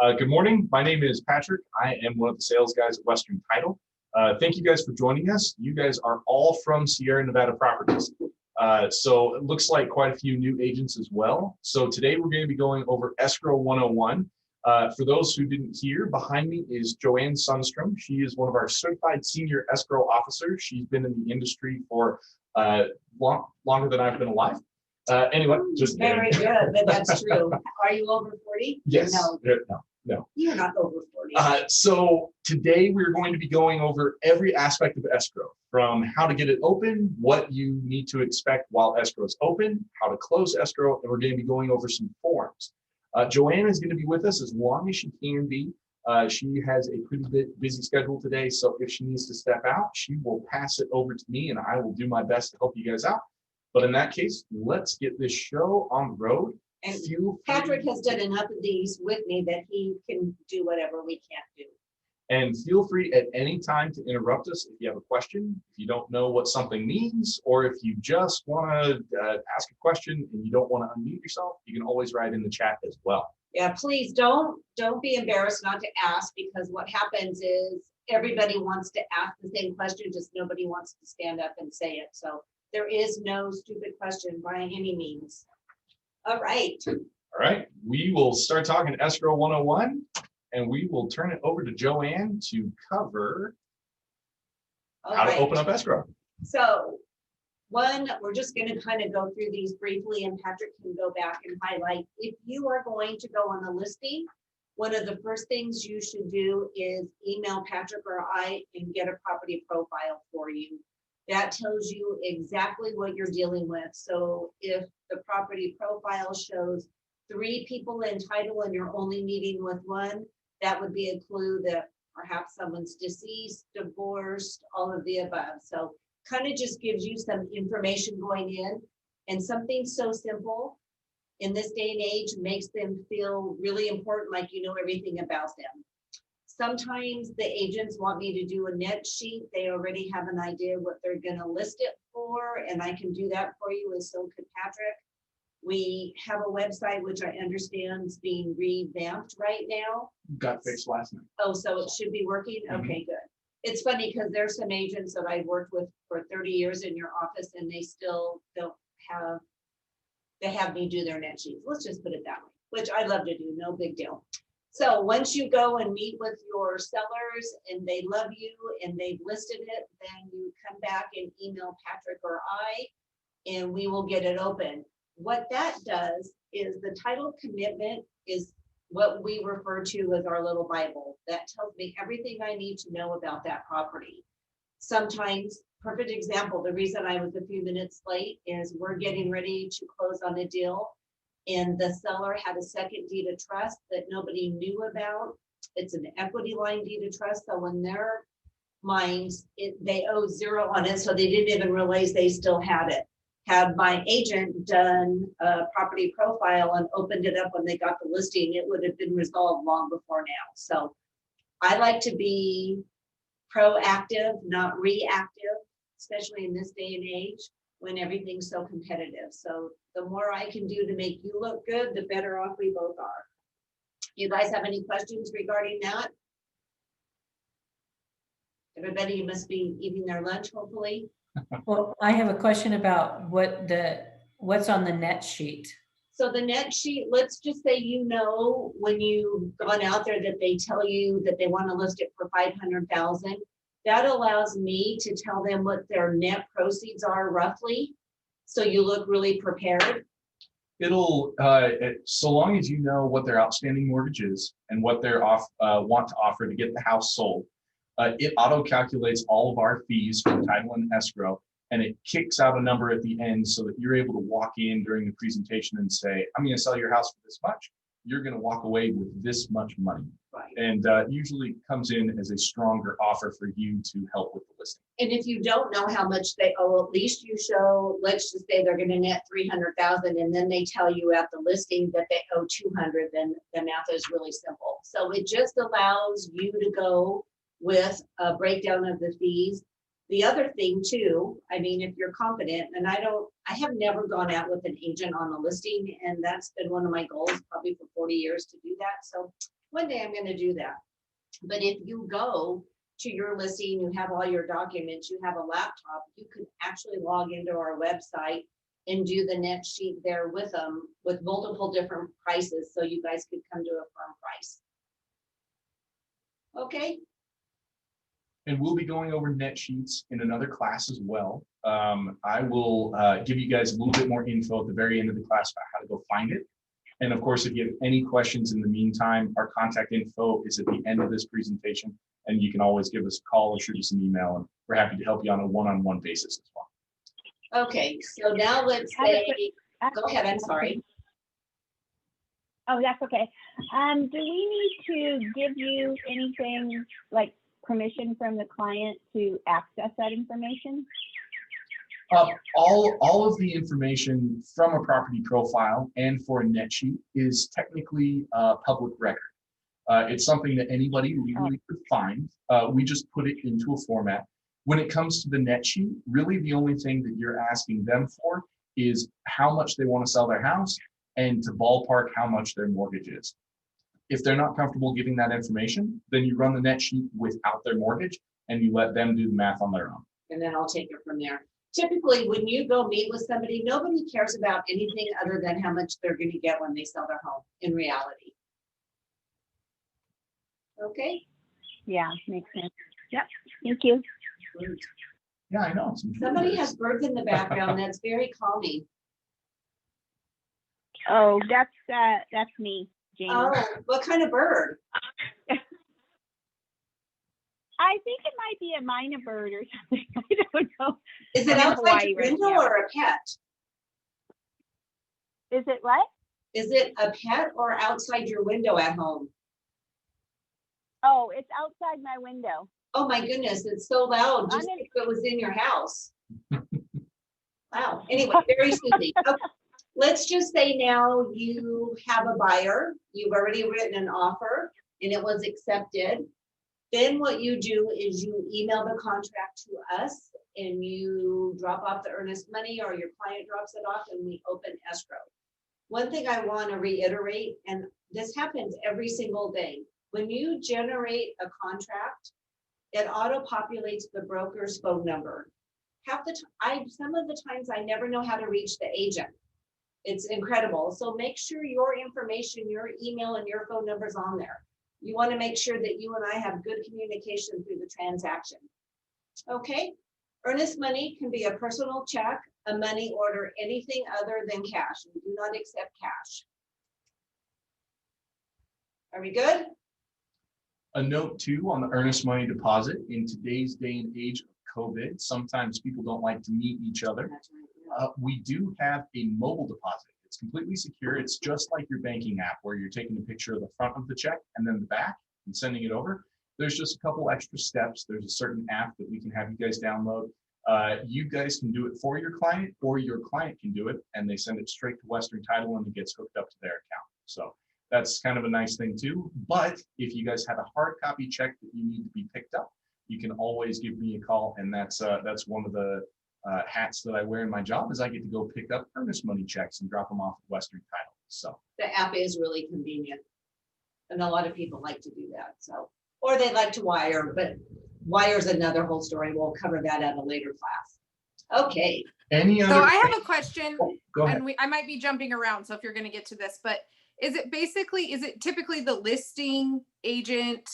Good morning. My name is Patrick. I am one of the sales guys at Western Title. Thank you guys for joining us. You guys are all from Sierra Nevada Properties. So it looks like quite a few new agents as well. So today we're going to be going over Escrow 101. For those who didn't hear, behind me is Joann Sundstrom. She is one of our certified senior escrow officers. She's been in the industry for longer than I've been alive. Anyway, just very good, but that's true. Are you over 40? Yes. No. You're not over 40. So today we're going to be going over every aspect of escrow, from how to get it open, what you need to expect while escrow is open, how to close escrow, and we're going to be going over some forms. Joann is going to be with us as long as she can be. She has a pretty busy schedule today, so if she needs to step out, she will pass it over to me and I will do my best to help you guys out. But in that case, let's get this show on the road. And Patrick has done enough of these with me that he can do whatever we can't do. And feel free at any time to interrupt us if you have a question, if you don't know what something means, or if you just want to ask a question and you don't want to unmute yourself, you can always write in the chat as well. Yeah, please don't be embarrassed not to ask, because what happens is everybody wants to ask the same question, just nobody wants to stand up and say it. So there is no stupid question by any means. All right. All right. We will start talking Escrow 101, and we will turn it over to Joann to cover how to open up escrow. So we're just going to kind of go through these briefly, and Patrick can go back and highlight. If you are going to go on the listing, one of the first things you should do is email Patrick or I and get a property profile for you. That tells you exactly what you're dealing with. So if the property profile shows 3 people in title and you're only meeting with one, that would be a clue that perhaps someone's deceased, divorced, all of the above. So kind of just gives you some information going in, and something so simple in this day and age makes them feel really important, like you know everything about them. Sometimes the agents want me to do a net sheet. They already have an idea what they're going to list it for, and I can do that for you, and so could Patrick. We have a website, which I understand is being revamped right now. Got fixed last night. Oh, so it should be working? Okay, good. It's funny because there's some agents that I've worked with for 30 years in your office, and they still don't have me do their net sheets. Let's just put it that way, which I love to do, no big deal. So once you go and meet with your sellers and they love you and they've listed it, then you come back and email Patrick or I, and we will get it open. What that does is the title commitment is what we refer to as our little Bible. That tells me everything I need to know about that property. Sometimes, perfect example, the reason I was a few minutes late is we're getting ready to close on a deal, and the seller had a second deed of trust that nobody knew about. It's an equity line deed of trust, so in their minds, they owe 0 on it, so they didn't even realize they still had it. Had my agent done a property profile and opened it up when they got the listing, it would have been resolved long before now. So I like to be proactive, not reactive, especially in this day and age when everything's so competitive. So the more I can do to make you look good, the better off we both are. You guys have any questions regarding that? Everybody must be eating their lunch, hopefully. Well, I have a question about what's on the net sheet. So the net sheet, let's just say, you know, when you've gone out there that they tell you that they want to list it for 500,000, that allows me to tell them what their net proceeds are roughly. So you look really prepared. It'll, so long as you know what their outstanding mortgage is and what they're want to offer to get the house sold, it auto calculates all of our fees for title and escrow, and it kicks out a number at the end so that you're able to walk in during the presentation and say, I'm going to sell your house for this much. You're going to walk away with this much money. Right. And usually comes in as a stronger offer for you to help with the listing. And if you don't know how much they owe, at least you show, let's just say they're going to net 300,000, and then they tell you at the listing that they owe 200, then the math is really simple. So it just allows you to go with a breakdown of the fees. The other thing too, I mean, if you're confident, and I have never gone out with an agent on a listing, and that's been one of my goals probably for 40 years to do that. So One day I'm gonna do that. But if you go to your listing, you have all your documents, you have a laptop, you could actually log into our website and do the net sheet there with them with multiple different prices, so you guys could come to a firm price. Okay, And we'll be going over net sheets in another class as well. I will give you guys a little bit more info at the very end of the class about how to go find it. And of course, if you have any questions in the meantime, our contact info is at the end of this presentation, and you can always give us a call or shoot us an email, and we're happy to help you on a one-on-one basis as well. okay, so now let's say, go ahead, I'm sorry. Oh, that's okay. Do we need to give you anything like permission from the client to access that information? All of the information from a property profile and for a net sheet is technically public record. It's something that anybody legally could find. We just put it into a format. When it comes to the net sheet, really the only thing that you're asking them for is how much they want to sell their house and to ballpark how much their mortgage is. If they're not comfortable giving that information, then you run the net sheet without their mortgage and you let them do the math on their own. And then I'll take it from there. Typically, when you go meet with somebody, nobody cares about anything other than how much they're going to get when they sell their home in reality. Okay. Yeah, makes sense. Yep, thank you. Yeah, I know. Somebody has birds in the background. That's very calming. Oh, that's me, Jamie. Oh, what kind of bird? I think it might be a minor bird or something. I don't know. Is it I'm in outside Hawaii your right window now. or a pet? Is it what? Is it a pet or outside your window at home? Oh, it's outside my window. Oh my goodness, it's so loud, just I'm in- if it was in your house. Wow, anyway, very soothing. Okay. Let's just say now you have a buyer, you've already written an offer and it was accepted. Then what you do is you email the contract to us and you drop off the earnest money or your client drops it off and we open escrow. One thing I want to reiterate, and this happens every single day, when you generate a contract, it auto-populates the broker's phone number. Some of the times I never know how to reach the agent. It's incredible. So make sure your information, your email and your phone number is on there. You want to make sure that you and I have good communication through the transaction. Okay. Earnest money can be a personal check, a money order, anything other than cash. We do not accept cash. Are we good? A note too on the earnest money deposit. In today's day and age of COVID, sometimes people don't like to meet each other. That's right. We do have a mobile deposit. It's completely secure. It's just like your banking app where you're taking a picture of the front of the check and then the back and sending it over. There's just a couple extra steps. There's a certain app that we can have you guys download. You guys can do it for your client or your client can do it and they send it straight to Western Title and it gets hooked up to their account. So that's kind of a nice thing too. But if you guys have a hard copy check that you need to be picked up, you can always give me a call. And that's one of the hats that I wear in my job is I get to go pick up earnest money checks and drop them off at Western Title. So The app is really convenient. And a lot of people like to do that. So, or they like to wire, but wire's another whole story. We'll cover that at a later class. Okay. any other? So I have a question, Oh, go ahead. and I might be jumping around, so if you're gonna get to this, but is it typically the listing agent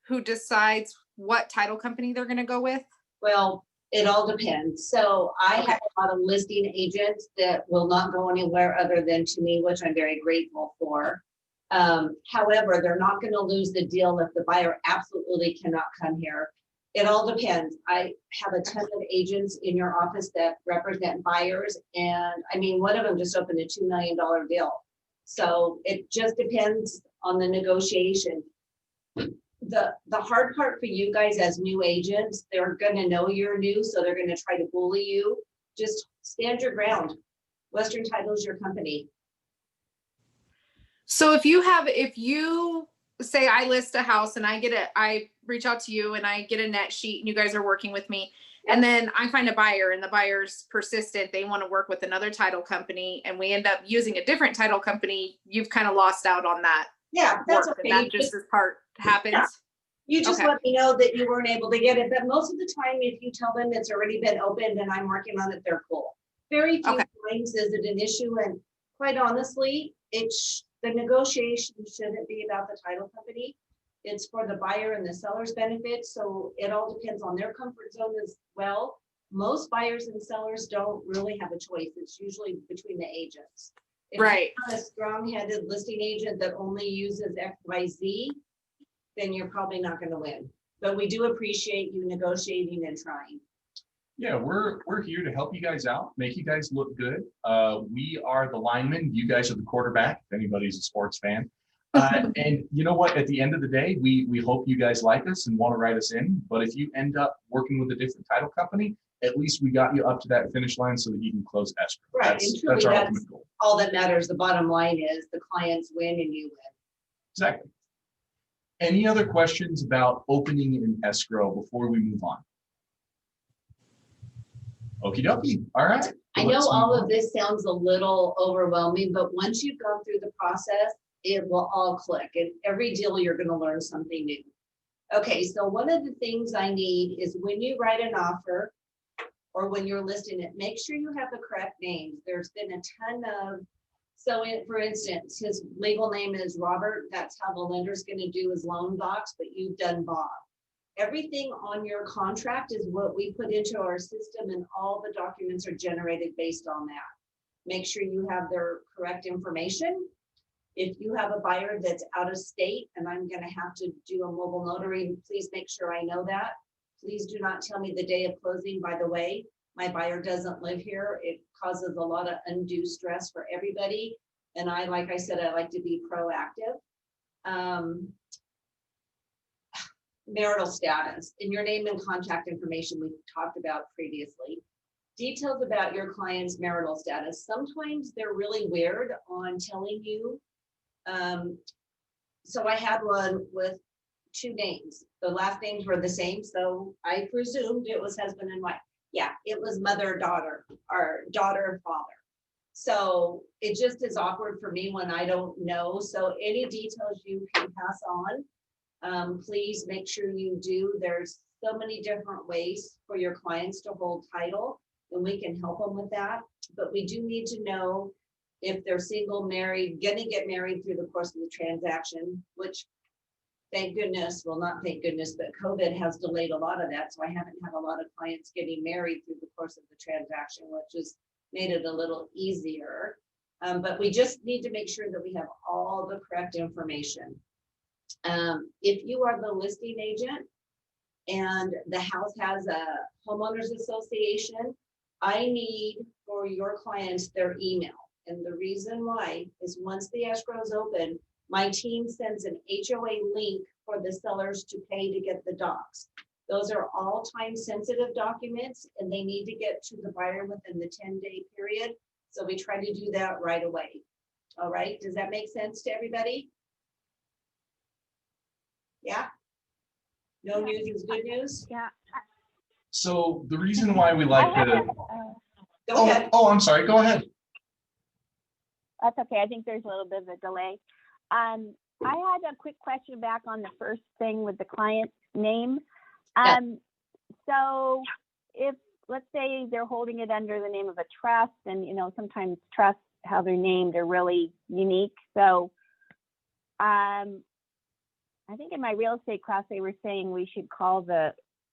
who decides what title company they're gonna go with? Well, it all depends. So I have a lot of listing agents that will not go anywhere other than to me, which I'm very grateful for. However, they're not going to lose the deal if the buyer absolutely cannot come here. It all depends. I have a ton of agents in your office that represent buyers. And I mean, one of them just opened a $2 million deal. So it just depends on the negotiation. The hard part for you guys as new agents, they're gonna know you're new, so they're gonna try to bully you. Just stand your ground. Western Title is your company. So if you say I list a house and I reach out to you and I get a net sheet and you guys are working with me, and then I find a buyer and the buyer's persistent, they want to work with another title company and we end up using a different title company, you've kind of lost out on that Yeah, that's work, and okay. that just as part happens. Yeah. You just Okay. let me know that you weren't able to get it, but most of the time, if you tell them it's already been opened and I'm working on it, they're cool. Very few Okay. times is it an issue, and quite honestly, the negotiation shouldn't be about the title company. It's for the buyer and the seller's benefit, so it all depends on their comfort zone as well. Most buyers and sellers don't really have a choice. It's usually between the agents. If Right. you have a strong-headed listing agent that only uses XYZ, then you're probably not going to win. But we do appreciate you negotiating and trying. Yeah, we're here to help you guys out, make you guys look good. We are the linemen, you guys are the quarterback, if anybody's a sports fan. And you know what, at the end of the day, we hope you guys like us and want to write us in. But if you end up working with a different title company, at least we got you up to that finish line so that you can close escrow. Right, That's, and truly, that's our that's ultimate goal. all that matters. The bottom line is the clients win and you win. Exactly. Any other questions about opening an escrow before we move on? Okie dokie. All right. I know all of this sounds a little overwhelming, but once you've gone through the process, it will all click. And every deal, you're going to learn something new. Okay, so one of the things I need is when you write an offer or when you're listing it, make sure you have the correct names. There's been a ton of, for instance, his legal name is Robert. That's how the lender's going to do his loan docs, but you've done Bob. Everything on your contract is what we put into our system, and all the documents are generated based on that. Make sure you have their correct information. If you have a buyer that's out of state and I'm going to have to do a mobile notary, please make sure I know that. Please do not tell me the day of closing. By the way, my buyer doesn't live here. It causes a lot of undue stress for everybody. And like I said, I like to be proactive. Marital status and your name and contact information we've talked about previously. Details about your client's marital status. Sometimes they're really weird on telling you. So I had one with two names. The last names were the same, so I presumed it was husband and wife. Yeah, it was mother, daughter, or daughter, father. So it just is awkward for me when I don't know. So any details you can pass on, please make sure you do. There's so many different ways for your clients to hold title, and we can help them with that. But we do need to know if they're single, married, gonna get married through the course of the transaction, which thank goodness, well, not thank goodness, but COVID has delayed a lot of that. So I haven't had a lot of clients getting married through the course of the transaction, which has made it a little easier. But we just need to make sure that we have all the correct information. If you are the listing agent and the house has a homeowners association, I need for your clients their email. And the reason why is once the escrow is open, my team sends an HOA link for the sellers to pay to get the docs. Those are all time sensitive documents and they need to get to the buyer within the 10-day period. So we try to do that right away. All right, does that make sense to everybody? Yeah? No news is good news? Yeah. So the reason why we like to, Go ahead. I'm sorry, go ahead. That's okay. I think there's a little bit of a delay. I had a quick question back on the first thing with the client name. Yeah. So if, let's say they're holding it under the name of a trust, and sometimes trusts, how they're named, are really unique. So I think in my real estate class, they were saying we should call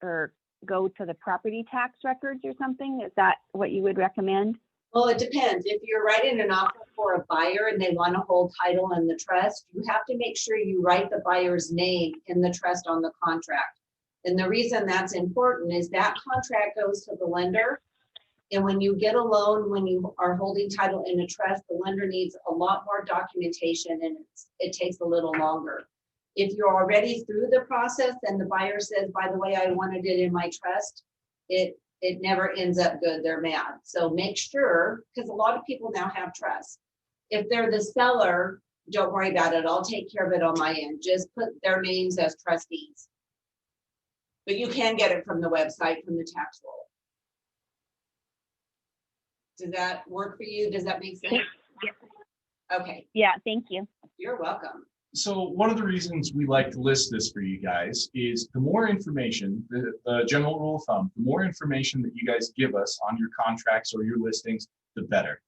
or go to the property tax records or something. Is that what you would recommend? Well, it depends. If you're writing an offer for a buyer and they want to hold title in the trust, you have to make sure you write the buyer's name in the trust on the contract. And the reason that's important is that contract goes to the lender. And when you get a loan, when you are holding title in a trust, the lender needs a lot more documentation and it takes a little longer. If you're already through the process and the buyer says, by the way, I wanted it in my trust, it never ends up good. They're mad. So make sure, because a lot of people now have trust. If they're the seller, don't worry about it. I'll take care of it on my end. Just put their names as trustees. But you can get it from the website, from the tax roll. Does that work for you? Does that make sense? Yeah. Okay. Yeah, thank you. You're welcome. So one of the reasons we like to list this for you guys is the more information, the general rule of thumb, the more information that you guys give us on your contracts or your listings, the better.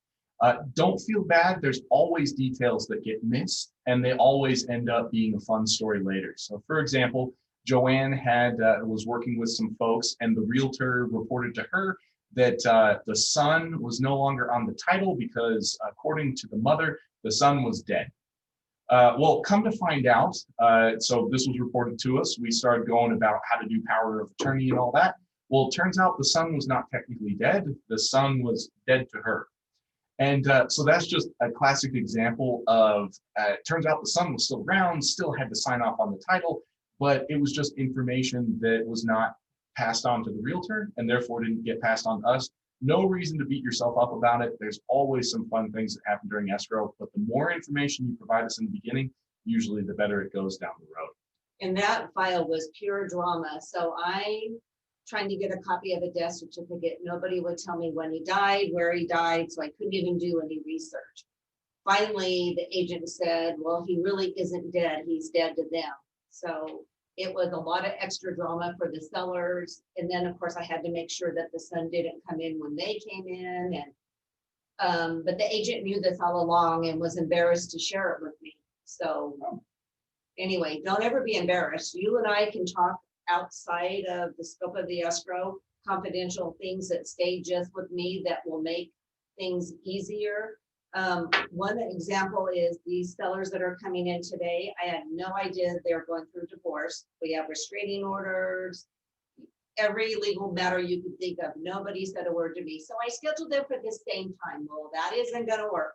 Don't feel bad. There's always details that get missed, and they always end up being a fun story later. So for example, Joann was working with some folks, and the realtor reported to her that the son was no longer on the title because, according to the mother, the son was dead. Well, come to find out, so this was reported to us. We started going about how to do power of attorney and all that. Well, it turns out the son was not technically dead. The son was dead to her. And so that's just a classic example of, it turns out the son was still around, still had to sign off on the title, but it was just information that was not passed on to the realtor and therefore didn't get passed on to us. No reason to beat yourself up about it. There's always some fun things that happen during escrow, but the more information you provide us in the beginning, usually the better it goes down the road. And that file was pure drama. So I'm trying to get a copy of a death certificate. Nobody would tell me when he died, where he died, so I couldn't even do any research. Finally, the agent said, well, he really isn't dead. He's dead to them. So it was a lot of extra drama for the sellers. And then, of course, I had to make sure that the son didn't come in when they came in. And but the agent knew this all along and was embarrassed to share it with me. So anyway, don't ever be embarrassed. You and I can talk outside of the scope of the escrow, confidential things that stay just with me that will make things easier. One example is these sellers that are coming in today. I had no idea they were going through divorce. We have restraining orders, every legal matter you could think of. Nobody said a word to me. So I scheduled them for the same time. Well, that isn't going to work.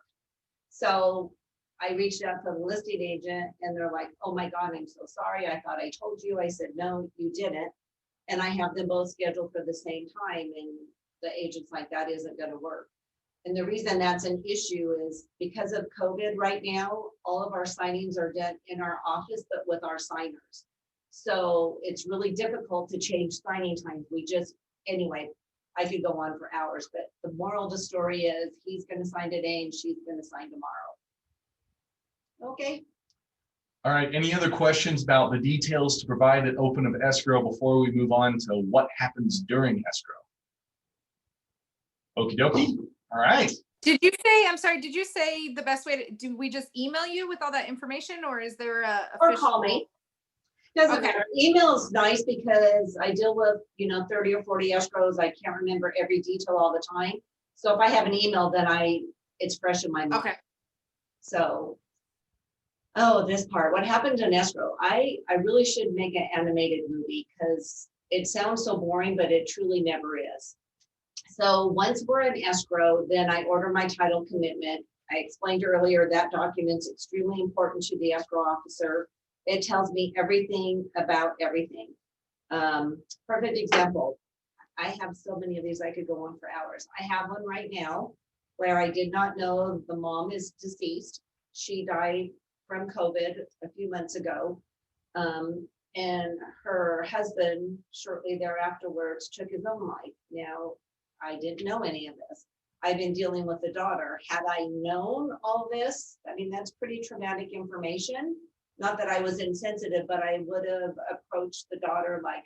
So I reached out to the listing agent and they're like, oh my God, I'm so sorry. I thought I told you. I said, no, you didn't. And I have them both scheduled for the same time. And the agent's like, that isn't going to work. And the reason that's an issue is because of COVID right now, all of our signings are done in our office, but with our signers. So it's really difficult to change signing times. Anyway, I could go on for hours, but the moral of the story is he's going to sign today and she's going to sign tomorrow. Okay. All right, any other questions about the details to provide an open of escrow before we move on to what happens during escrow? Okie dokie. All right. Did you say, I'm sorry, did you say the best way to, do we just email you with all that information or is there a Or call me. Doesn't Okay. matter. Email is nice because I deal with, 30 or 40 escrows. I can't remember every detail all the time. So if I have an email, then it's fresh in my mind. Okay. So, this part, what happened in escrow? I really should make an animated movie because it sounds so boring, but it truly never is. So once we're in escrow, then I order my title commitment. I explained earlier that document's extremely important to the escrow officer. It tells me everything about everything. Perfect example. I have so many of these, I could go on for hours. I have one right now where I did not know the mom is deceased. She died from COVID a few months ago. And her husband shortly thereafterwards took his own life. Now, I didn't know any of this. I've been dealing with the daughter. Had I known all this, that's pretty traumatic information. Not that I was insensitive, but I would have approached the daughter like,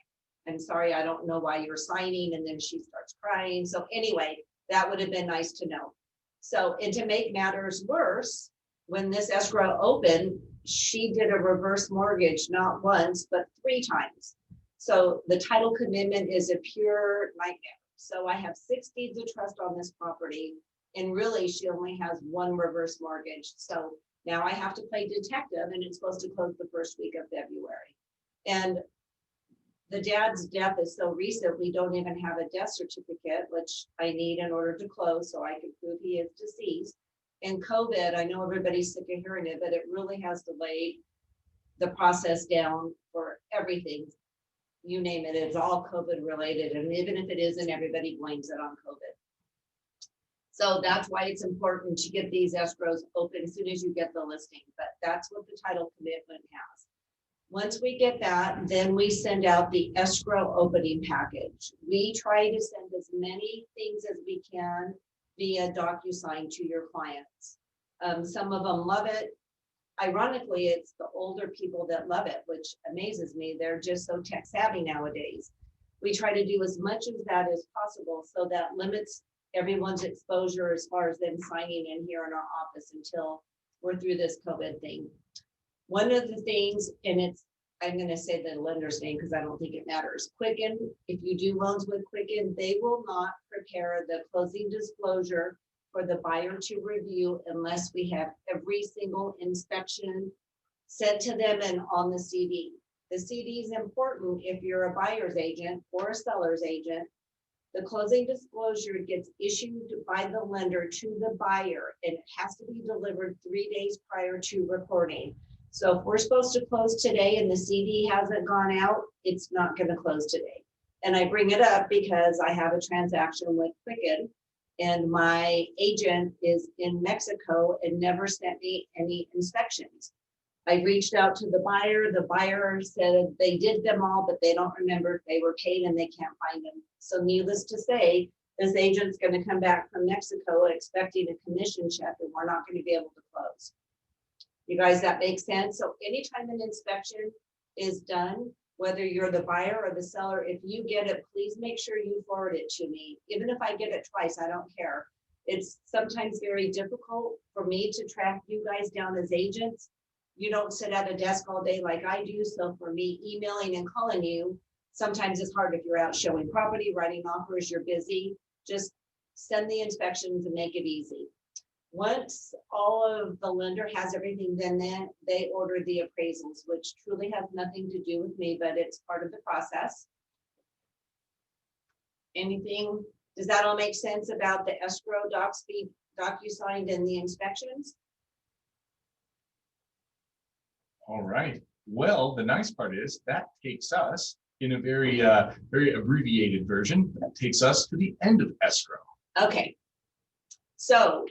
I'm sorry, I don't know why you're signing. And then she starts crying. So anyway, that would have been nice to know. So, and to make matters worse, when this escrow opened, she did a reverse mortgage, not once, but 3 times. So the title commitment is a pure nightmare. So I have 6 deeds of trust on this property, and really she only has 1 reverse mortgage. So now I have to play detective, and it's supposed to close the first week of February. And the dad's death is so recent, we don't even have a death certificate, which I need in order to close so I can prove he is deceased. And COVID, I know everybody's sick of hearing it, but it really has delayed the process down for everything. You name it, it's all COVID related. And even if it isn't, everybody blames it on COVID. So that's why it's important to get these escrows open as soon as you get the listing. But that's what the title commitment has. Once we get that, then we send out the escrow opening package. We try to send as many things as we can via DocuSign to your clients. Some of them love it. ironically, it's the older people that love it, which amazes me. They're just so tech savvy nowadays. We try to do as much of that as possible, so that limits everyone's exposure as far as them signing in here in our office until we're through this COVID thing. One of the things, and I'm going to say the lender's name because I don't think it matters. Quicken, if you do loans with Quicken, they will not prepare the closing disclosure for the buyer to review unless we have every single inspection sent to them and on the CD. The CD is important if you're a buyer's agent or a seller's agent. The closing disclosure gets issued by the lender to the buyer, and it has to be delivered 3 days prior to recording. So if we're supposed to close today and the CD hasn't gone out, it's not going to close today. And I bring it up because I have a transaction with Quicken, and my agent is in Mexico and never sent me any inspections. I reached out to the buyer. The buyer said they did them all, but they don't remember if they were paid and they can't find them. So needless to say, this agent's going to come back from Mexico expecting a commission check, and we're not going to be able to close. You guys, that makes sense? So anytime an inspection is done, whether you're the buyer or the seller, if you get it, please make sure you forward it to me. Even if I get it twice, I don't care. It's sometimes very difficult for me to track you guys down as agents. You don't sit at a desk all day like I do. So for me, emailing and calling you, sometimes it's hard if you're out showing property, writing offers, you're busy. Just send the inspections and make it easy. Once all of the lender has everything, then they order the appraisals, which truly has nothing to do with me, but it's part of the process. Anything, does that all make sense about the escrow DocuSign and the inspections? All right. Well, the nice part is that takes us in a very, very abbreviated version. That takes us to the end of escrow. Okay. So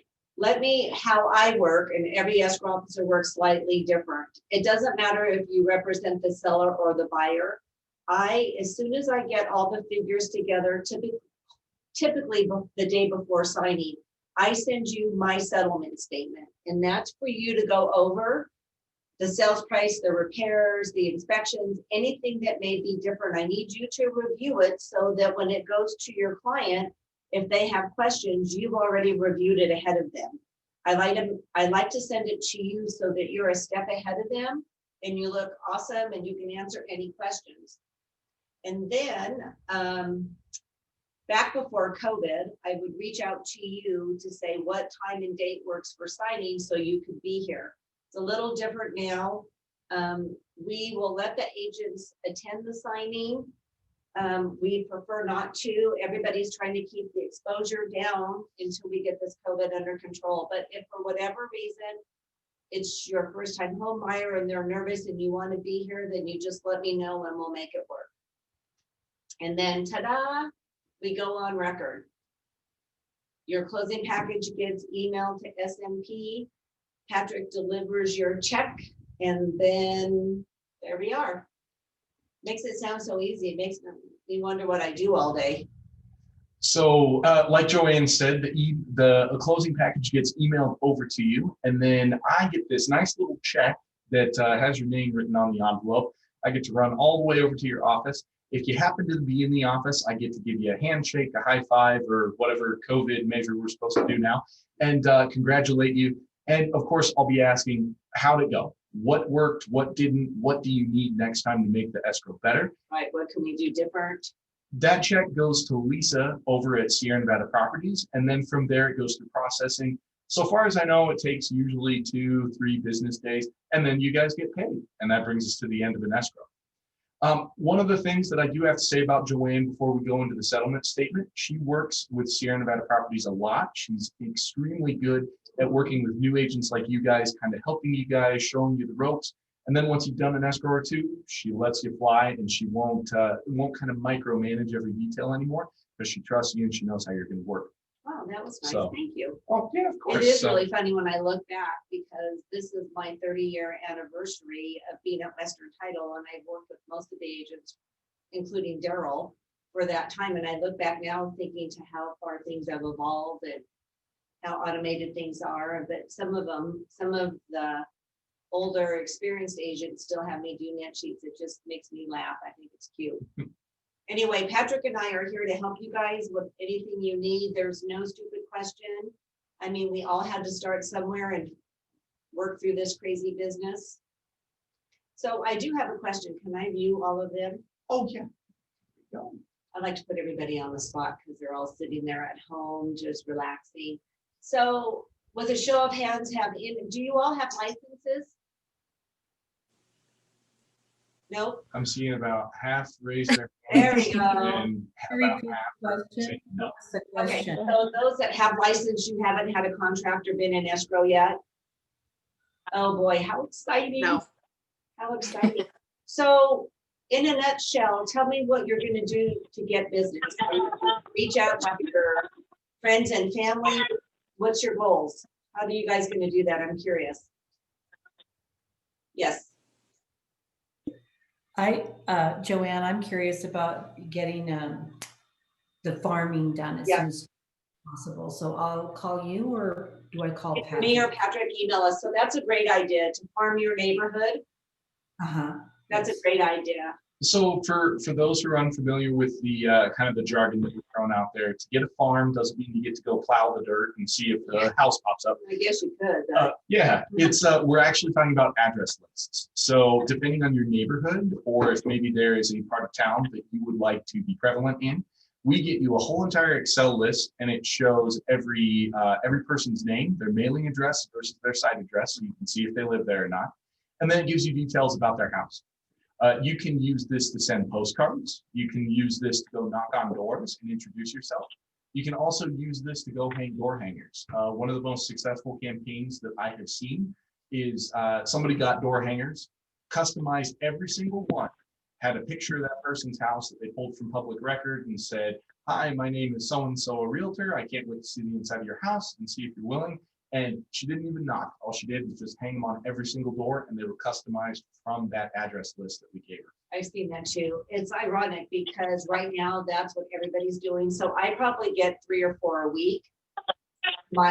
how I work, and every escrow officer works slightly different. It doesn't matter if you represent the seller or the buyer. As soon as I get all the figures together, typically the day before signing, I send you my settlement statement, and that's for you to go over the sales price, the repairs, the inspections, anything that may be different. I need you to review it so that when it goes to your client, if they have questions, you've already reviewed it ahead of them. I like to send it to you so that you're a step ahead of them and you look awesome and you can answer any questions. And then back before COVID, I would reach out to you to say what time and date works for signing so you could be here. It's a little different now. We will let the agents attend the signing. We prefer not to. Everybody's trying to keep the exposure down until we get this COVID under control. But if for whatever reason, it's your first time home buyer and they're nervous and you want to be here, then you just let me know and we'll make it work. And then ta-da, we go on record. Your closing package gets emailed to SMP. Patrick delivers your check, and then there we are. Makes it sound so easy. It makes me wonder what I do all day. So like Joann said, the closing package gets emailed over to you, and then I get this nice little check that has your name written on the envelope. I get to run all the way over to your office. If you happen to be in the office, I get to give you a handshake, a high five, or whatever COVID measure we're supposed to do now, and congratulate you. And of course, I'll be asking, how'd it go? What worked? What didn't? What do you need next time to make the escrow better? Right, what can we do different? That check goes to Lisa over at Sierra Nevada Properties, and then from there it goes through processing. So far as I know, it takes usually 2-3 business days, and then you guys get paid, and that brings us to the end of an escrow. One of the things that I do have to say about Joann before we go into the settlement statement, she works with Sierra Nevada Properties a lot. She's extremely good at working with new agents like you guys, kind of helping you guys, showing you the ropes. And then once you've done an escrow or two, she lets you fly, and she won't kind of micromanage every detail anymore, because she trusts you and she knows how you're going to work. Wow, that was nice. So, thank you. oh yeah, of course. It is really funny when I look back, because this is my 30-year anniversary of being at Western Title, and I've worked with most of the agents, including Daryl, for that time. And I look back now thinking to how far things have evolved and how automated things are. But some of the older, experienced agents still have me do net sheets. It just makes me laugh. I think it's cute. Anyway, Patrick and I are here to help you guys with anything you need. There's no stupid question. I mean, we all had to start somewhere and work through this crazy business. So I do have a question. Can I view all of them? Oh, yeah. Go. I'd like to put everybody on the spot because they're all sitting there at home, just relaxing. So with a show of hands, do you all have licenses? No? I'm seeing about half raise their There hand we go. and about Repeat half the are question. saying no. What's the Okay, question? so those that have license, you haven't had a contract or been in escrow yet? Oh boy, how exciting. No. How exciting. So in a nutshell, tell me what you're gonna do to get business. Reach out to your friends and family. What's your goals? How are you guys gonna do that? I'm curious. Yes. Joanne, I'm curious about getting the farming done as Yeah. soon as possible. So I'll call you, or do I call If me or Patrick? Patrick email us. So that's a great idea to farm your neighborhood. Uh-huh. That's a Yes. great idea. So for those who are unfamiliar with the kind of the jargon that we've thrown out there, to get a farm doesn't mean you get to go plow the dirt and see if the house pops up. I guess you could. but- Yeah, it's we're actually talking about address lists. So depending on your neighborhood, or if maybe there is a part of town that you would like to be prevalent in, we get you a whole entire Excel list, and it shows every person's name, their mailing address versus their site address, so you can see if they live there or not. And then it gives you details about their house. You can use this to send postcards. You can use this to go knock on doors and introduce yourself. You can also use this to go hang door hangers. One of the most successful campaigns that I have seen is somebody got door hangers, customized every single one, had a picture of that person's house that they pulled from public record and said, "Hi, my name is so-and-so, a realtor. I can't wait to see the inside of your house and see if you're willing." And she didn't even knock. All she did was just hang them on every single door, and they were customized from that address list that we gave her. I've seen that too. It's ironic because right now that's what everybody's doing. So I probably get 3 or 4 a week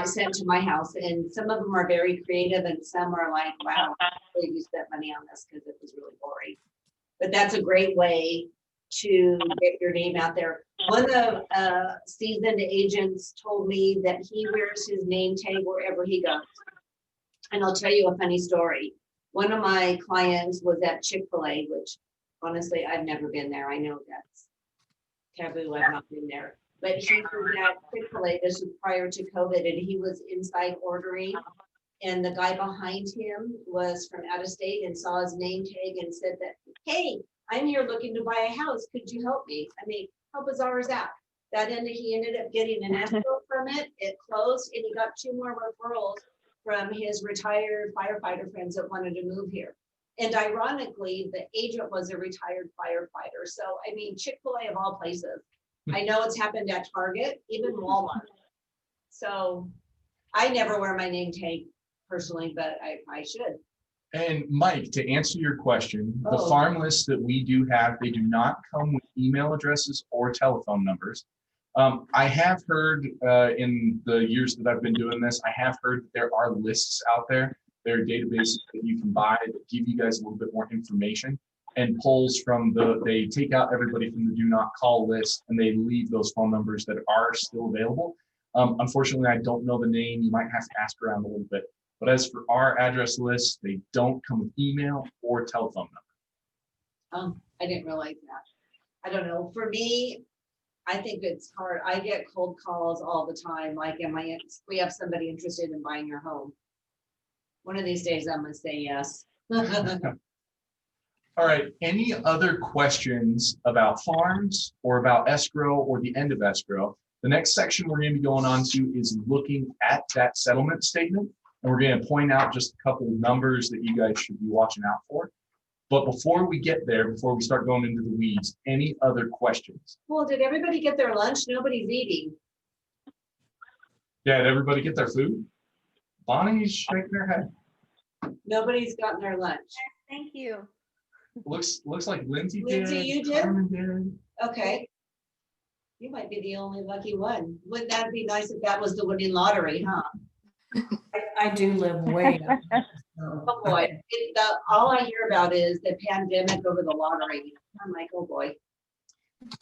sent to my house, and some of them are very creative and some are like, wow, I really you spent money on this because it was really boring. But that's a great way to get your name out there. One of seasoned agents told me that he wears his name tag wherever he goes. And I'll tell you a funny story. One of my clients was at Chick-fil-A, which honestly, I've never been there. I know that's taboo. I've not been there. But he was at Chick-fil-A, this was prior to COVID, and he was inside ordering. And the guy behind him was from out of state and saw his name tag and said that, "Hey, I'm here looking to buy a house. Could you help me?" I mean, how bizarre is that? He ended up getting an escrow from it. It closed, and he got 2 more referrals from his retired firefighter friends that wanted to move here. And ironically, the agent was a retired firefighter. So, I mean, Chick-fil-A of all places. I know it's happened at Target, even Walmart. So I never wear my name tag personally, but I should. And Mike, to answer your question, the Oh. farm lists that we do have, they do not come with email addresses or telephone numbers. I have heard in the years that I've been doing this, I have heard that there are lists out there. There are databases that you can buy that give you guys a little bit more information, and pulls from they take out everybody from the do not call list and they leave those phone numbers that are still available. Unfortunately, I don't know the name. You might have to ask around a little bit. But as for our address lists, they don't come with email or telephone number. I didn't realize that. I don't know. For me, I think it's hard. I get cold calls all the time. Like, we have somebody interested in buying your home. One of these days I'm gonna say yes. All right, any other questions about farms or about escrow or the end of escrow? The next section we're going to be going on to is looking at that settlement statement. And we're going to point out just a couple of numbers that you guys should be watching out for. But before we get there, before we start going into the weeds, any other questions? Well, did everybody get their lunch? Nobody's eating. Yeah, did everybody get their food? Bonnie's shaking her head. Nobody's gotten their lunch. Thank you. Looks like Lindsay did. Lindsay, you did? Carmen did. Okay. You might be the only lucky one. Wouldn't that be nice if that was the winning lottery, huh? I do live way up. Oh, boy. All I hear about is the pandemic over the lottery. I'm like, oh, boy.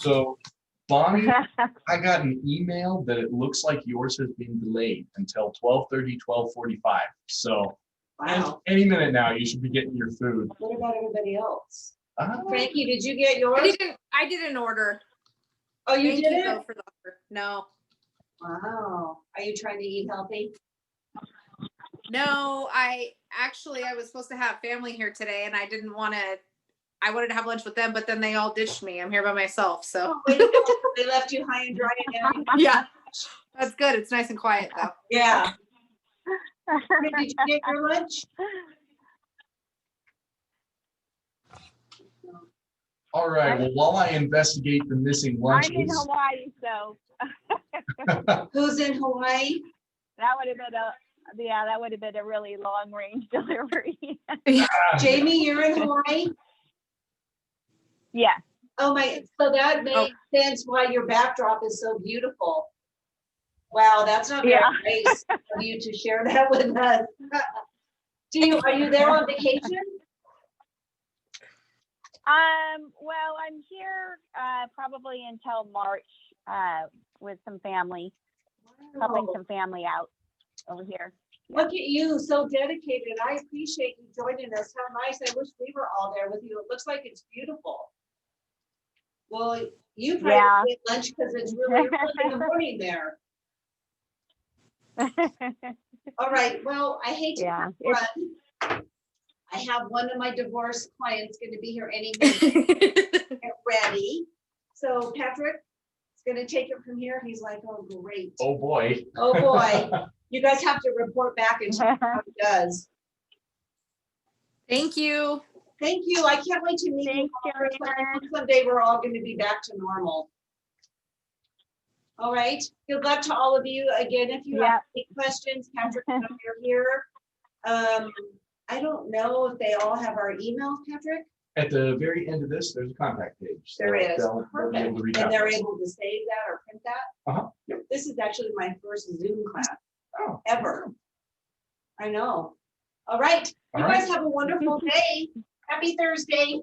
So Bonnie, I got an email that it looks like yours has been delayed until 12:30, 12:45. So Wow. any minute now, you should be getting your food. What about everybody else? Ah, Frankie, did you get yours? I did an order. Oh, you Thank did you it? though for the offer. No, Wow. Are you trying to eat healthy? no, I was supposed to have family here today and I wanted to have lunch with them, but then they all ditched me. I'm here by myself. So Wait, they left you high and dry again? yeah, that's good. It's nice and quiet though. Yeah. Did you get your lunch? all right. Well, while I investigate the missing I'm in lunches, Hawaii, so Who's in Hawaii? that would have been a really long range delivery. Jamie, you're in Hawaii? Yeah. Oh my, so that makes sense why your backdrop is so beautiful. Wow, that's not very nice of you to share that with us. Are you there on vacation? Well, I'm here probably until March with some family, helping some family out over here. Look at you, so dedicated. I appreciate you joining us. How nice. I wish we were all there with you. It looks like it's beautiful. Well, you probably get lunch because it's really early in the morning there. All right. Well, I hate to run. I have one of my divorce clients going to be here any minute. Get ready. So Patrick is going to take it from here. He's like, oh, great. oh boy. Oh, boy. You guys have to report back and tell me how it does. Thank you. Thank you. I can't wait to meet you. Thanks, all. Someday we're all going to be back to normal. All right. Good luck to all of you. Again, if you have any questions, Patrick, you're here. I don't know if they all have our emails, Patrick. At the very end of this, there's a contact page. So There is. they'll be able to reach out And to they're us. able to save that or print that. Yep. This is actually my first Zoom class Oh. ever. I know. All right. All You right. guys have a wonderful day. Happy Thursday.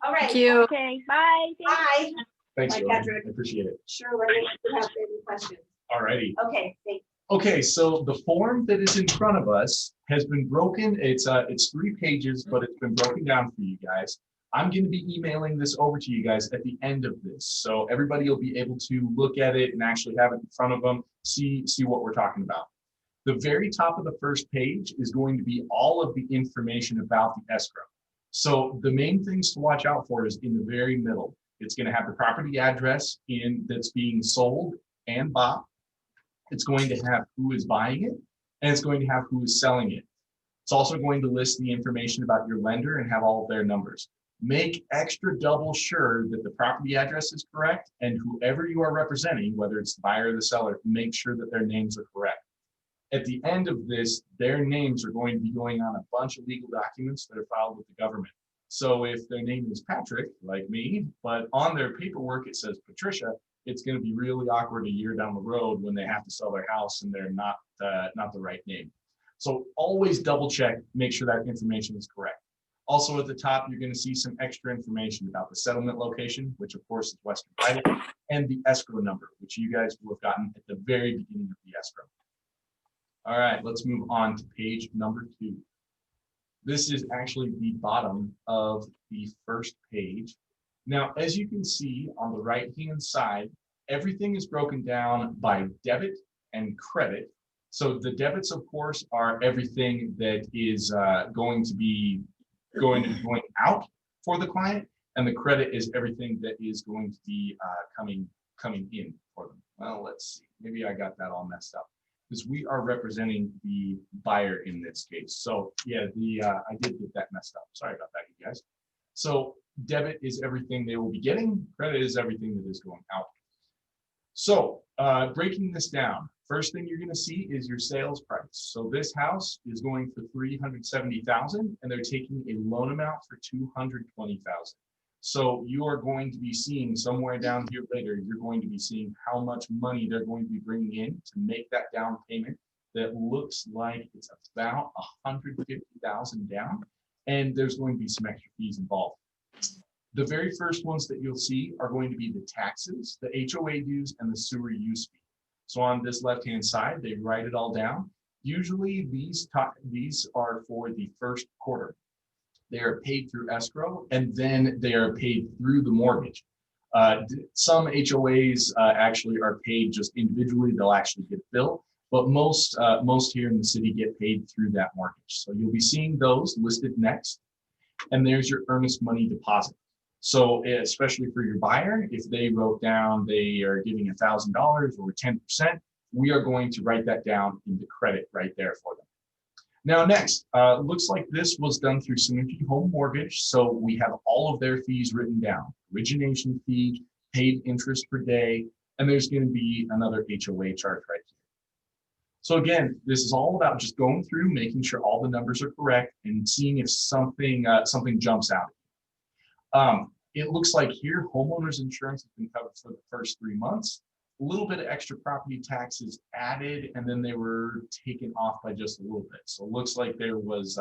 All right. Thank you. Okay, bye. Bye. Thanks, Bye, Joann. Patrick. I appreciate it. Sure. Let me know if you have any questions. All righty. Okay. Thanks. Okay, so the form that is in front of us has been broken. It's 3 pages, but it's been broken down for you guys. I'm going to be emailing this over to you guys at the end of this. So everybody will be able to look at it and actually have it in front of them, see what we're talking about. The very top of the first page is going to be all of the information about the escrow. So the main things to watch out for is in the very middle. It's going to have the property address that's being sold and bought. It's going to have who is buying it, and it's going to have who is selling it. It's also going to list the information about your lender and have all of their numbers. Make extra double sure that the property address is correct, and whoever you are representing, whether it's the buyer or the seller, make sure that their names are correct. At the end of this, their names are going to be going on a bunch of legal documents that are filed with the government. So if their name is Patrick, like me, but on their paperwork it says Patricia, it's going to be really awkward a year down the road when they have to sell their house and they're not the right name. So always double check, make sure that information is correct. Also at the top, you're going to see some extra information about the settlement location, which of course is Western Title, and the escrow number, which you guys will have gotten at the very beginning of the escrow. All right, let's move on to page number 2. This is actually the bottom of the first page. Now, as you can see on the right-hand side, everything is broken down by debit and credit. So the debits, of course, are everything that is going to be going out for the client, and the credit is everything that is going to be coming in for them. Well, let's see. Maybe I got that all messed up because we are representing the buyer in this case. So yeah, I did get that messed up. Sorry about that, you guys. So debit is everything they will be getting. Credit is everything that is going out. So breaking this down, first thing you're going to see is your sales price. So this house is going for $370,000, and they're taking a loan amount for $220,000. So you are going to be seeing somewhere down here later, you're going to be seeing how much money they're going to be bringing in to make that down payment that looks like it's about 150,000 down, and there's going to be some extra fees involved. The very first ones that you'll see are going to be the taxes, the HOA dues, and the sewer use fee. So on this left-hand side, they write it all down. Usually these are for the first quarter. They are paid through escrow, and then they are paid through the mortgage. Some HOAs actually are paid just individually. They'll actually get a bill, but most here in the city get paid through that mortgage. So you'll be seeing those listed next. And there's your earnest money deposit. So especially for your buyer, if they wrote down they are giving $1,000 or 10%, we are going to write that down in the credit right there for them. Now next, looks like this was done through Synergy Home Mortgage. So we have all of their fees written down: origination fee, paid interest per day, and there's going to be another HOA charge right here. So again, this is all about just going through, making sure all the numbers are correct, and seeing if something jumps out. It looks like here homeowners insurance has been covered for the first 3 months. A little bit of extra property taxes added, and then they were taken off by just a little bit. So it looks like there was,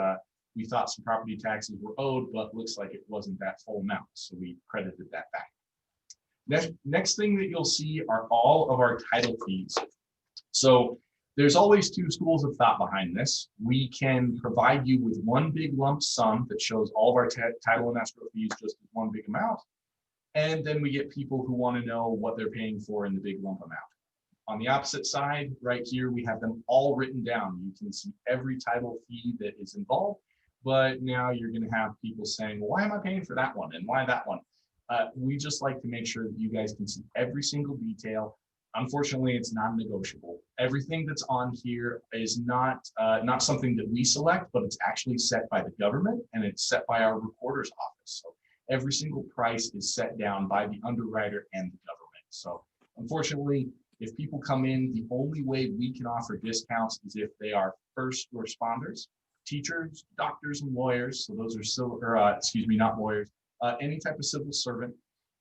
we thought some property taxes were owed, but looks like it wasn't that full amount. So we credited that back. Next thing that you'll see are all of our title fees. So there's always two schools of thought behind this. We can provide you with one big lump sum that shows all of our title and escrow fees just as one big amount. And then we get people who want to know what they're paying for in the big lump amount. On the opposite side, right here, we have them all written down. You can see every title fee that is involved, but now you're going to have people saying, well, why am I paying for that one? And why that one? We just like to make sure that you guys can see every single detail. Unfortunately, it's non-negotiable. Everything that's on here is not something that we select, but it's actually set by the government, and it's set by our recorder's office. So every single price is set down by the underwriter and the government. So unfortunately, if people come in, the only way we can offer discounts is if they are first responders, teachers, doctors, and lawyers. So those are still, not lawyers, any type of civil servant.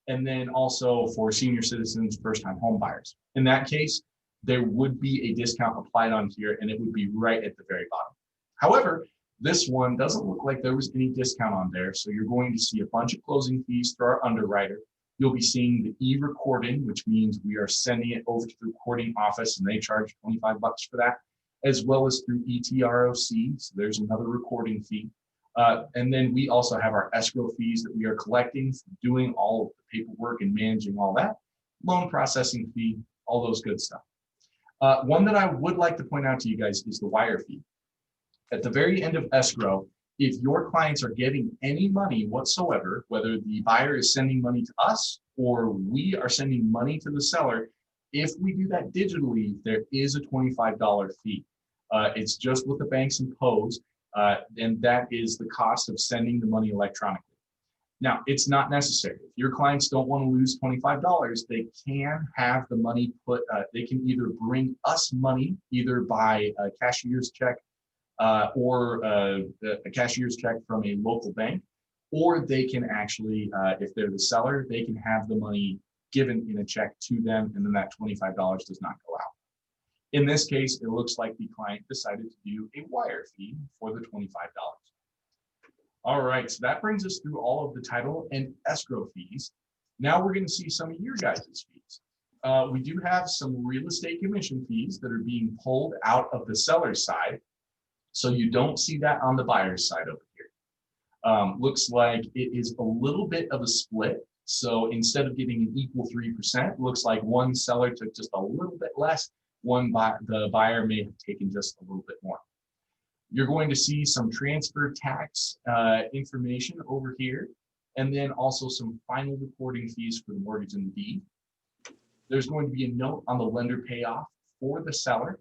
And then also for senior citizens, first-time home buyers. In that case, there would be a discount applied on here, and it would be right at the very bottom. However, this one doesn't look like there was any discount on there. So you're going to see a bunch of closing fees through our underwriter. You'll be seeing the e-recording, which means we are sending it over to the recording office, and they charge $25 for that, as well as through ETROC. So there's another recording fee. And then we also have our escrow fees that we are collecting for doing all of the paperwork and managing all that, loan processing fee, all those good stuff. One that I would like to point out to you guys is the wire fee. At the very end of escrow, if your clients are getting any money whatsoever, whether the buyer is sending money to us or we are sending money to the seller, if we do that digitally, there is a $25 fee. It's just what the banks impose. And that is the cost of sending the money electronically. Now, it's not necessary. If your clients don't want to lose $25, they can have the money put, they can either bring us money, either by a cashier's check or a cashier's check from a local bank, or they can actually, if they're the seller, they can have the money given in a check to them, and then that $25 does not go out. In this case, it looks like the client decided to do a wire fee for the $25. All right, so that brings us through all of the title and escrow fees. Now we're going to see some of your guys' fees. We do have some real estate commission fees that are being pulled out of the seller's side. So you don't see that on the buyer's side over here. Looks like it is a little bit of a split. So instead of getting an equal 3%, looks like one seller took just a little bit less. The buyer may have taken just a little bit more. You're going to see some transfer tax information over here, and then also some final recording fees for the mortgage and the deed. There's going to be a note on the lender payoff for the seller,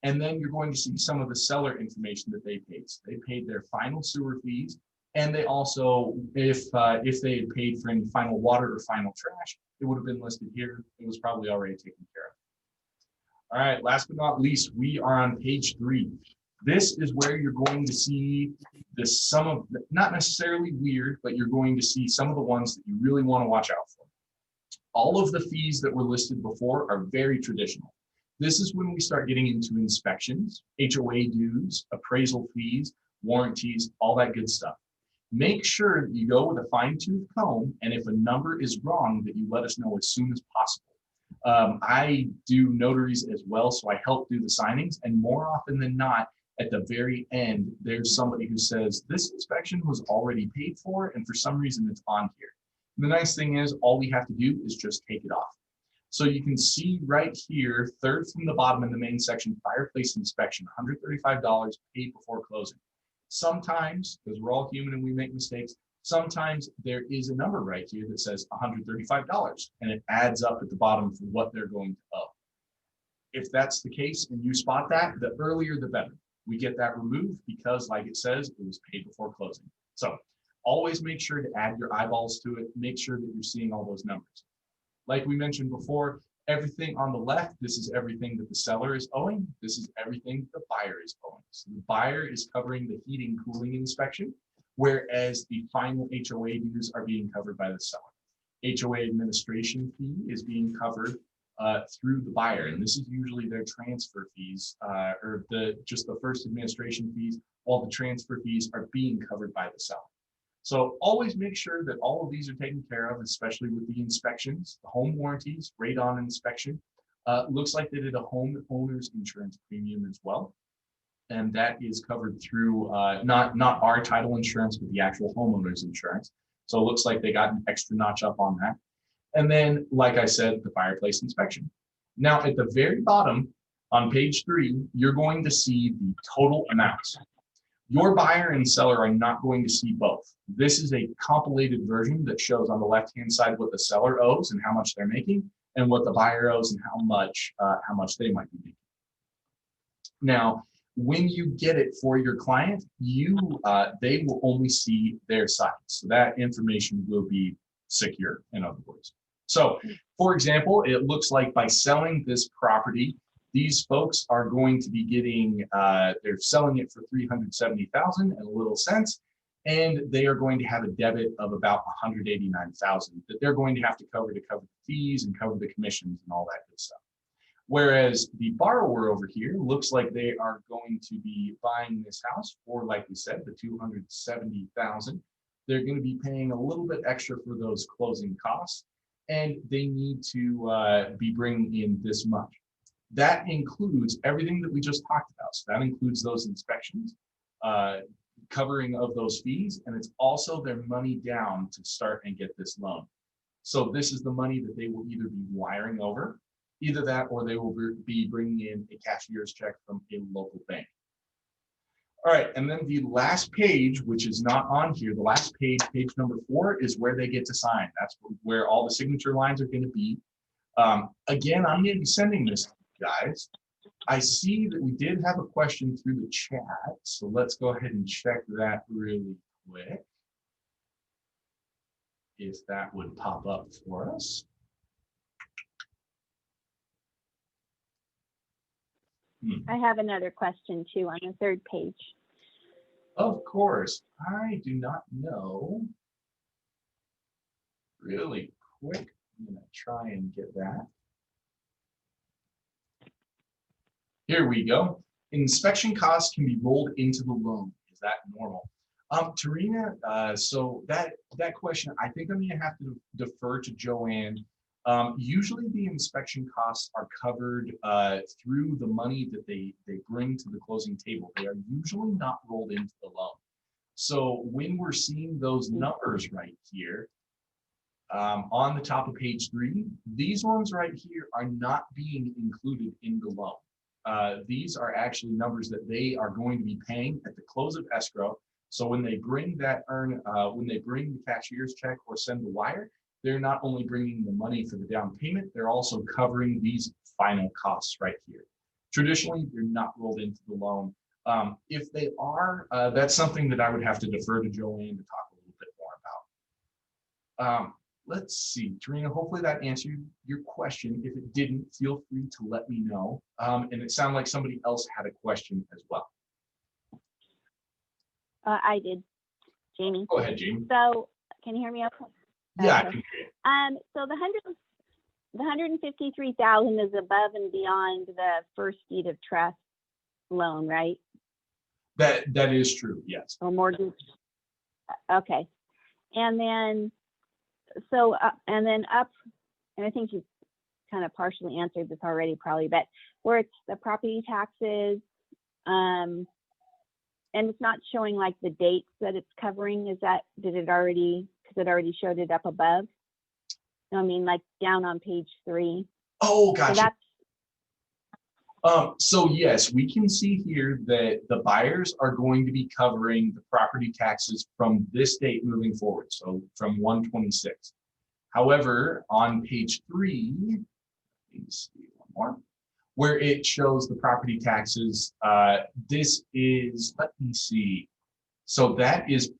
and then you're going to see some of the seller information that they paid. So they paid their final sewer fees, and they also, if they had paid for any final water or final trash, it would have been listed here. It was probably already taken care of. All right, last but not least, we are on page 3. This is where you're going to see some of, not necessarily weird, but you're going to see some of the ones that you really want to watch out for. All of the fees that were listed before are very traditional. This is when we start getting into inspections, HOA dues, appraisal fees, warranties, all that good stuff. Make sure that you go with a fine-tooth comb, and if a number is wrong, that you let us know as soon as possible. I do notaries as well, so I help do the signings, and more often than not, at the very end, there's somebody who says, this inspection was already paid for, and for some reason it's on here. And the nice thing is, all we have to do is just take it off. So you can see right here, third from the bottom in the main section, fireplace inspection, $135 paid before closing. Sometimes, because we're all human and we make mistakes, sometimes there is a number right here that says $135, and it adds up at the bottom for what they're going to owe. If that's the case and you spot that, the earlier the better. We get that removed because, like it says, it was paid before closing. So always make sure to add your eyeballs to it. Make sure that you're seeing all those numbers. Like we mentioned before, everything on the left, this is everything that the seller is owing. This is everything the buyer is owing. So the buyer is covering the heating, cooling inspection, whereas the final HOA dues are being covered by the seller. HOA administration fee is being covered through the buyer, and this is usually their transfer fees, or just the first administration fees, while the transfer fees are being covered by the seller. So always make sure that all of these are taken care of, especially with the inspections, the home warranties, radon inspection. Looks like they did a homeowner's insurance premium as well. And that is covered through not our title insurance, but the actual homeowner's insurance. So it looks like they got an extra notch up on that. And then, like I said, the fireplace inspection. Now at the very bottom on page 3, you're going to see the total amounts. Your buyer and seller are not going to see both. This is a compilated version that shows on the left-hand side what the seller owes and how much they're making, and what the buyer owes and how much they might be making. Now, when you get it for your client, they will only see their side. So that information will be secure, in other words. So, for example, it looks like by selling this property, these folks are going to be getting, they're selling it for $370,000 and a little cents, and they are going to have a debit of about $189,000 that they're going to have to cover the fees and cover the commissions and all that good stuff. Whereas the borrower over here looks like they are going to be buying this house for, like we said, the $270,000. They're going to be paying a little bit extra for those closing costs, and they need to be bringing in this much. That includes everything that we just talked about. So that includes those inspections, covering of those fees, and it's also their money down to start and get this loan. So this is the money that they will either be wiring over, either that, or they will be bringing in a cashier's check from a local bank. All right, and then the last page, which is not on here, the last page, page number 4, is where they get to sign. That's where all the signature lines are going to be. Again, I'm going to be sending this to you guys. I see that we did have a question through the chat, so let's go ahead and check that really quick. If that would pop up for us. I have another question too on the 3rd page. Of course, I do not know. Really quick, I'm going to try and get that. Here we go. Inspection costs can be rolled into the loan. Is that normal? Tarina, so that question, I think I'm going to have to defer to Joann. Usually the inspection costs are covered through the money that they bring to the closing table. They are usually not rolled into the loan. So when we're seeing those numbers right here on the top of page 3, these ones right here are not being included in the loan. These are actually numbers that they are going to be paying at the close of escrow. So when they bring when they bring the cashier's check or send the wire, they're not only bringing the money for the down payment, they're also covering these final costs right here. Traditionally, they're not rolled into the loan. If they are, that's something that I would have to defer to Joann to talk a little bit more about. Let's see, Tarina, hopefully that answered your question. If it didn't, feel free to let me know. And it sounded like somebody else had a question as well. I did, Jamie. Go ahead, Jamie. So, can you hear me okay? Yeah, Okay. I can hear you. So the 153,000 is above and beyond the first deed of trust loan, right? That is true, yes. Or mortgage? Okay. And then, so, and then up, and I think you kind of partially answered this already probably, but where it's the property taxes, and it's not showing like the dates that it's covering, is that, did it already, because it already showed it up above? I mean, like down on page 3. Oh, So gotcha. that's, So yes, we can see here that the buyers are going to be covering the property taxes from this date moving forward, so from 1/26. However, on page 3, let me see one more, where it shows the property taxes, this is, let me see. So that is,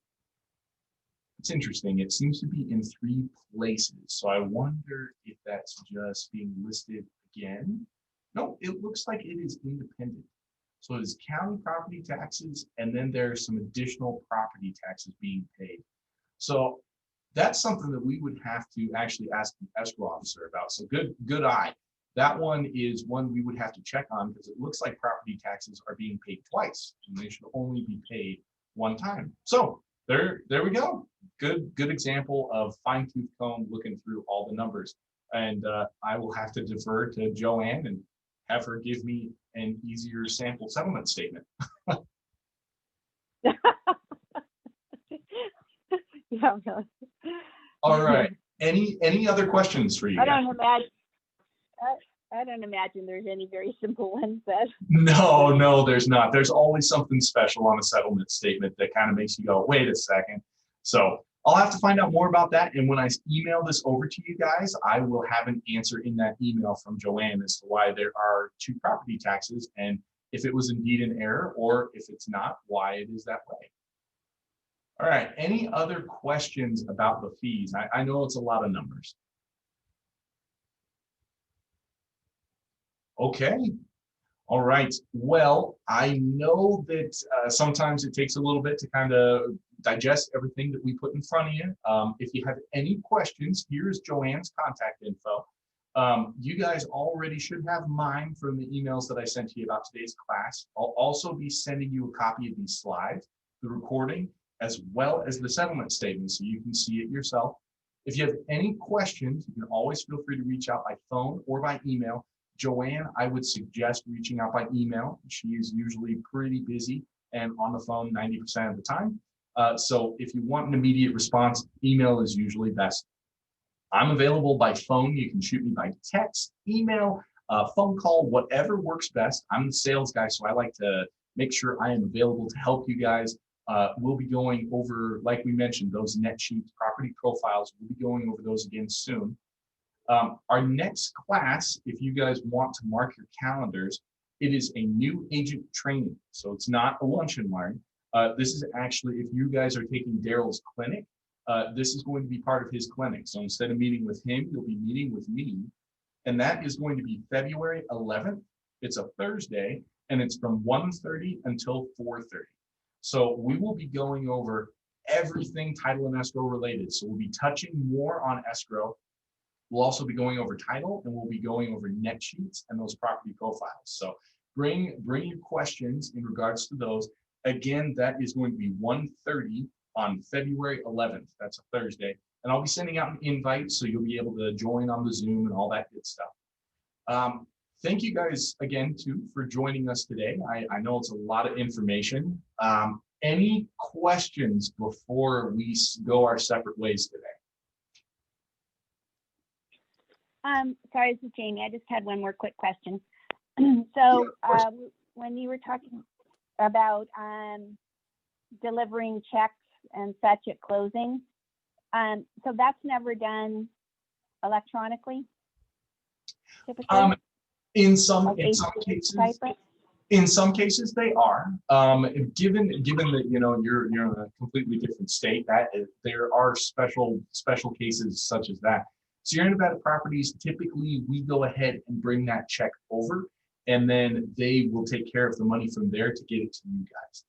it's interesting. It seems to be in 3 places. So I wonder if that's just being listed again. No, it looks like it is independent. So it is county property taxes, and then there's some additional property taxes being paid. So that's something that we would have to actually ask the escrow officer about. So good eye. That one is one we would have to check on, because it looks like property taxes are being paid twice, and they should only be paid one time. So there we go. Good example of fine tooth comb looking through all the numbers. And I will have to defer to Joann and have her give me an easier sample settlement statement. yeah, really. All right. Any other questions for you I guys? don't imagine. I don't imagine there's any very simple ones that. No, there's not. There's always something special on a settlement statement that kind of makes you go, wait a second. So I'll have to find out more about that. And when I email this over to you guys, I will have an answer in that email from Joann as to why there are 2 property taxes, and if it was indeed an error, or if it's not, why it is that way. All right. Any other questions about the fees? I know it's a lot of numbers. Okay. All right. Well, I know that sometimes it takes a little bit to kind of digest everything that we put in front of you. If you have any questions, here's Joann's contact info. You guys already should have mine from the emails that I sent to you about today's class. I'll also be sending you a copy of these slides, the recording, as well as the settlement statement, so you can see it yourself. If you have any questions, you can always feel free to reach out by phone or by email. Joann, I would suggest reaching out by email. She is usually pretty busy and on the phone 90% of the time. So if you want an immediate response, email is usually best. I'm available by phone. You can shoot me by text, email, phone call, whatever works best. I'm the sales guy, so I like to make sure I am available to help you guys. We'll be going over, like we mentioned, those net sheets, property profiles. We'll be going over those again soon. Our next class, if you guys want to mark your calendars, it is a new agent training. So it's not a lunch and learn. This is actually, if you guys are taking Daryl's clinic, this is going to be part of his clinic. So instead of meeting with him, you'll be meeting with me. And that is going to be February 11th. It's a Thursday, and it's from 1:30 until 4:30. So we will be going over everything title and escrow related. So we'll be touching more on escrow. We'll also be going over title, and we'll be going over net sheets and those property profiles. So bring your questions in regards to those. Again, that is going to be 1:30 on February 11th. That's a Thursday. And I'll be sending out an invite, so you'll be able to join on the Zoom and all that good stuff. Thank you guys again, too, for joining us today. I know it's a lot of information. Any questions before we go our separate ways today? Sorry, this is Jamie. I just had one more quick question. So when you were talking about delivering checks and such at closing, so that's never done electronically, typically? In some cases they are. Given that you're in a completely different state, there are special cases such as that. Sierra Nevada Properties, typically we go ahead and bring that check over, and then they will take care of the money from there to get it to you guys.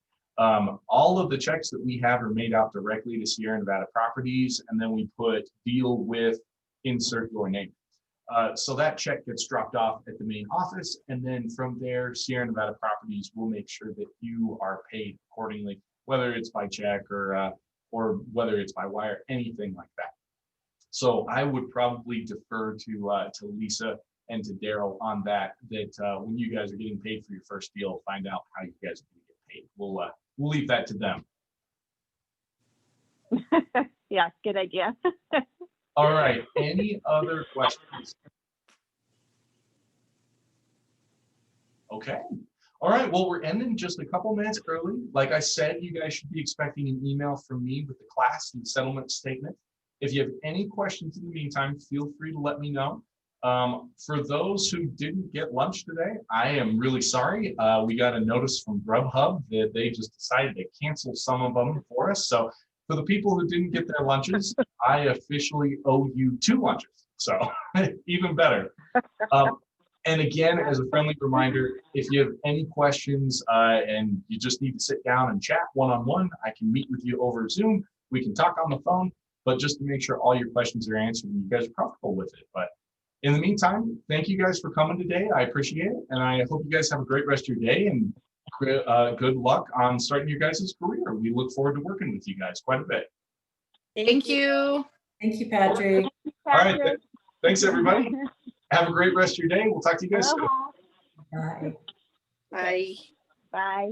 All of the checks that we have are made out directly to Sierra Nevada Properties, and then we put deal with, insert your name. So that check gets dropped off at the main office, and then from there, Sierra Nevada Properties will make sure that you are paid accordingly, whether it's by check or whether it's by wire, anything like that. So I would probably defer to Lisa and to Daryl on that. When you guys are getting paid for your first deal, find out how you guys are going to get paid. We'll leave that to them. Yeah, good idea. All right. Any other questions? Okay. All right. Well, we're ending just a couple minutes early. Like I said, you guys should be expecting an email from me with the class and settlement statement. If you have any questions in the meantime, feel free to let me know. For those who didn't get lunch today, I am really sorry. We got a notice from Grubhub that they just decided to cancel some of them for us. So for the people who didn't get their lunches, I officially owe you 2 lunches. So even better. And again, as a friendly reminder, if you have any questions and you just need to sit down and chat one-on-one, I can meet with you over Zoom. We can talk on the phone, but just to make sure all your questions are answered and you guys are comfortable with it. But in the meantime, thank you guys for coming today. I appreciate it. And I hope you guys have a great rest of your day and good luck on starting your guys' career. We look forward to working with you guys quite a bit. Thank you. Thank you, Patrick. All right. Thanks, everybody. Have a great rest of your day. We'll talk to you guys soon. Uh-huh. Bye. Bye. Bye.